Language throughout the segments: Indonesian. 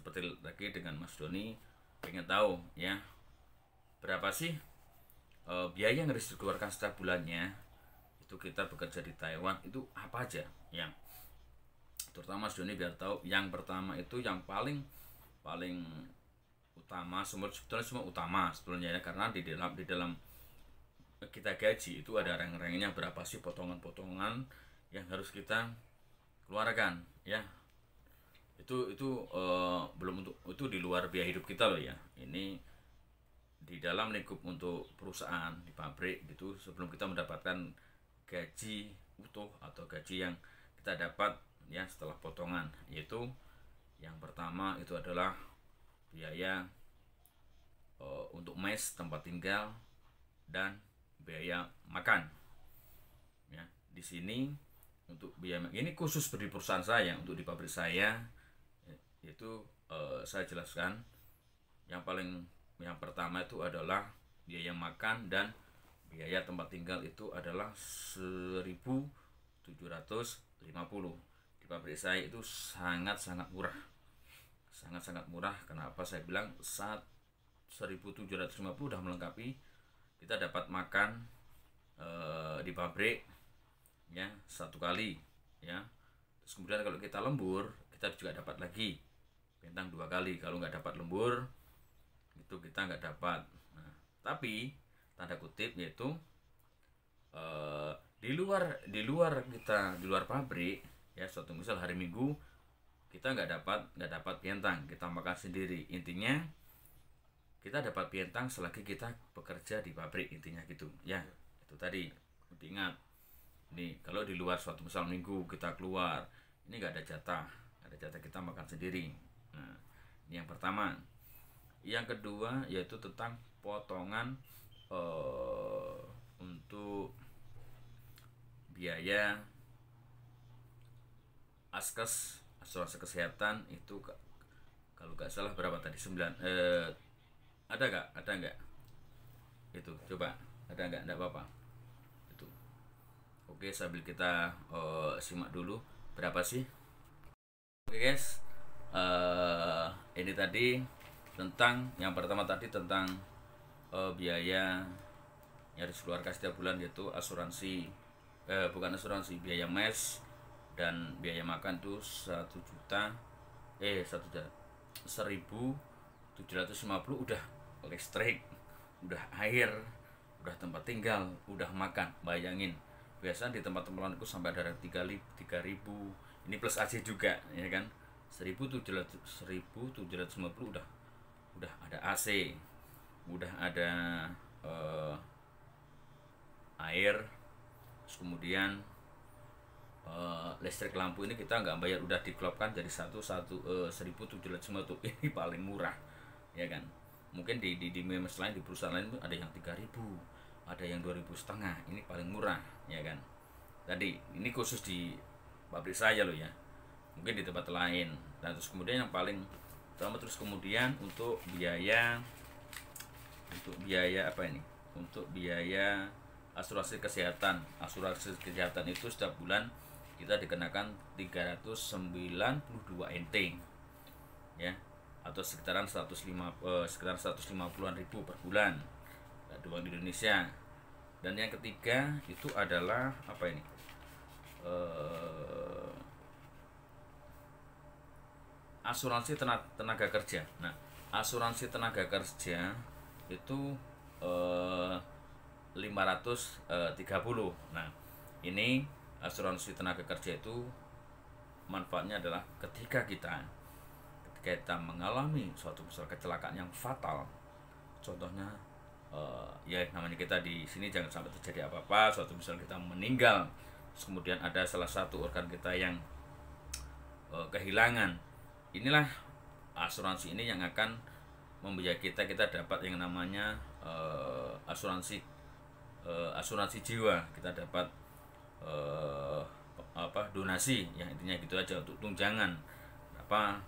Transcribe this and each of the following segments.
seperti lagi dengan Mas Doni, pengen tahu ya berapa sih biaya yang harus dikeluarkan setiap bulannya itu kita bekerja di Taiwan, itu apa aja yang terutama Mas Doni biar tahu. Yang pertama itu yang paling paling utama, sebetulnya semua utama sebetulnya ya, karena di dalam kita gaji itu ada rang-rangnya berapa sih potongan-potongan yang harus kita keluarkan ya. Itu belum, untuk itu di luar biaya hidup kita loh ya. Ini di dalam lingkup untuk perusahaan di pabrik gitu, sebelum kita mendapatkan gaji utuh atau gaji yang kita dapat ya setelah potongan, yaitu yang pertama itu adalah biaya untuk mes tempat tinggal dan biaya makan ya. Di sini untuk biaya ini khusus di perusahaan saya, untuk di pabrik saya itu saya jelaskan yang pertama itu adalah biaya makan dan biaya tempat tinggal, itu adalah 1.750. Di pabrik saya itu sangat-sangat murah. Sangat-sangat murah. Kenapa saya bilang 1.750 udah melengkapi. Kita dapat makan di pabrik ya satu kali ya. Terus kemudian kalau kita lembur, kita juga dapat lagi bintang 2 kali. Kalau nggak dapat lembur itu kita nggak dapat. Nah, tapi tanda kutip yaitu di luar pabrik ya, suatu misal hari Minggu kita nggak dapat bintang, kita makan sendiri. Intinya kita dapat bintang selagi kita bekerja di pabrik, intinya gitu ya. Itu tadi ingat nih, kalau di luar suatu misal Minggu kita keluar, ini nggak ada jatah kita makan sendiri. Nah, ini yang pertama. Yang kedua yaitu tentang potongan untuk biaya askes, asuransi kesehatan, itu kalau nggak salah berapa tadi, 9 ada nggak itu, coba ada nggak apa-apa itu. Oke, sambil kita simak dulu berapa sih. Oke guys, ini tadi tentang yang pertama tadi tentang biaya yang harus dikeluarkan setiap bulan, yaitu asuransi bukan asuransi, biaya mes dan biaya makan itu 1.750. Udah listrik, udah air, udah tempat tinggal, udah makan. Bayangin, biasa di tempat-tempatku sampai ada 3.000, ini plus AC juga ya kan. 1.750 udah ada AC, udah ada air, terus kemudian listrik, lampu ini kita nggak bayar, udah diklopkan jadi 1.750. Ini paling murah ya kan. Mungkin di mes lain, di perusahaan lain ada yang 3.000, ada yang 2.500. Ini paling murah ya kan. Tadi ini khusus di pabrik saya loh ya, mungkin di tempat lain. Dan terus kemudian yang paling utama, terus kemudian untuk biaya apa ini, untuk biaya asuransi kesehatan itu setiap bulan kita dikenakan 392 NT ya, atau sekitaran 150-an ribu per bulan di Indonesia. Dan yang ketiga itu adalah apa ini, asuransi tenaga kerja. Nah, asuransi tenaga kerja itu 530. Nah, ini asuransi tenaga kerja itu manfaatnya adalah ketika kita mengalami suatu misal kecelakaan yang fatal, contohnya ya namanya kita di sini jangan sampai terjadi apa-apa, suatu misal kita meninggal, terus kemudian ada salah satu organ kita yang kehilangan, inilah asuransi ini yang akan membiayai kita dapat yang namanya asuransi jiwa. Kita dapat donasi ya, intinya gitu aja, untuk tunjangan apa,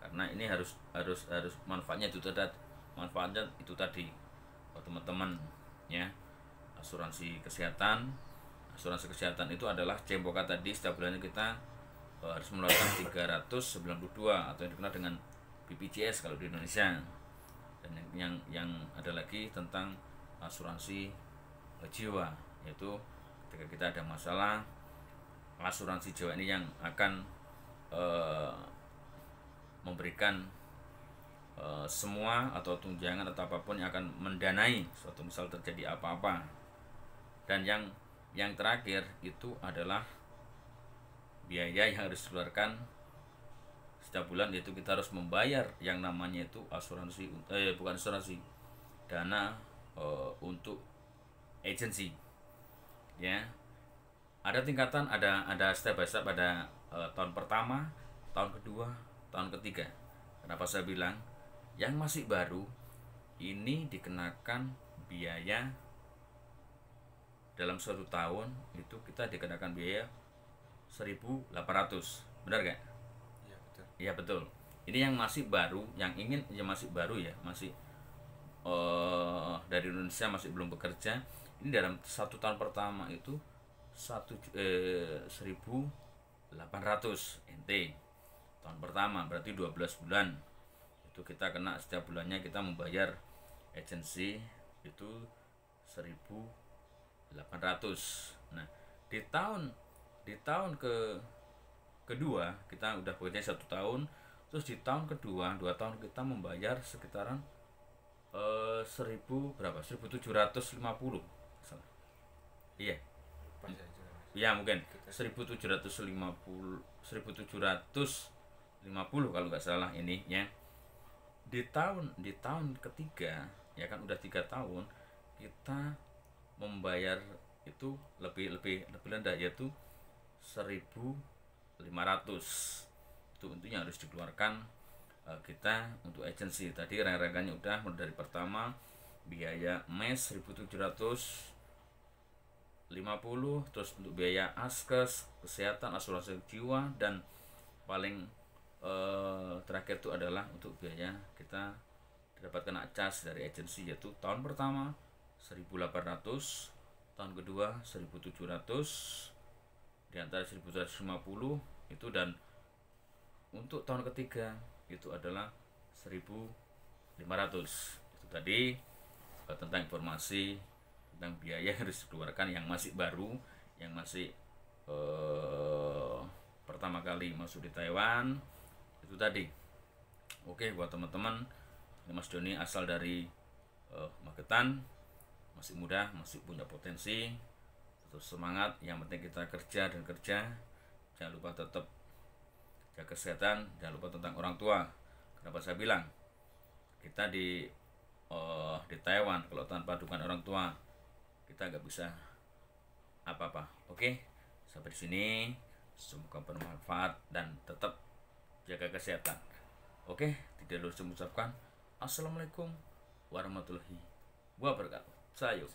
karena ini harus manfaatnya itu tadi teman-teman ya. Asuransi kesehatan itu adalah cempoka tadi, setiap bulannya kita harus mengeluarkan 392 atau yang dikenal dengan BPJS kalau di Indonesia. Dan yang ada lagi tentang asuransi jiwa, yaitu ketika kita ada masalah, asuransi jiwa ini yang akan memberikan semua atau tunjangan atau apapun yang akan mendanai suatu misal terjadi apa-apa. Dan yang terakhir itu adalah biaya yang harus dikeluarkan setiap bulan, yaitu kita harus membayar yang namanya itu asuransi bukan asuransi, dana untuk agensi, ya. Ada tingkatan, ada step by step, ada tahun pertama, tahun kedua, tahun ketiga. Kenapa saya bilang yang masih baru ini dikenakan biaya dalam suatu tahun itu kita dikenakan biaya 1.800, benar gak? Iya betul. Iya betul. Ini yang masih baru, yang ingin yang masih baru ya, masih dari Indonesia, masih belum bekerja. Ini dalam satu tahun pertama itu 1.800 NT tahun pertama, berarti 12 bulan itu kita kena. Setiap bulannya kita membayar agensi itu 1.800. Nah, di tahun kedua kita udah bekerja 1 tahun, terus di tahun kedua 2 tahun kita membayar sekitaran 1.000 berapa? 1.750. Iya. Pas aja, Mas. Ya mungkin Kita 1.750 kalau nggak salah ini ya. Di tahun ketiga ya kan, udah 3 tahun kita membayar itu lebih rendah, yaitu 1.500. Itu intinya harus dikeluarkan kita untuk agensi. Tadi rangkaiannya udah mulai dari pertama biaya mes 1.750, terus untuk biaya askes, kesehatan, asuransi jiwa, dan paling terakhir itu adalah untuk biaya kita dapatkan acas dari agensi, yaitu tahun pertama 1.800, tahun kedua 1.700, di antara 1.750 itu, dan untuk tahun ketiga itu adalah 1.500. Itu tadi tentang informasi tentang biaya yang harus dikeluarkan yang masih baru, yang masih pertama kali masuk di Taiwan. Itu tadi. Oke, buat teman-teman, Mas Doni asal dari Magetan, masih muda, masih punya potensi, terus semangat. Yang penting kita kerja dan kerja, jangan lupa tetap jaga kesehatan, jangan lupa tentang orang tua. Kenapa saya bilang kita di Taiwan kalau tanpa dukungan orang tua kita nggak bisa apa-apa. Oke, sampai di sini, semoga bermanfaat dan tetap jaga kesehatan. Oke, tidak lupa mengucapkan assalamualaikum warahmatullahi wabarakatuh. Sayo.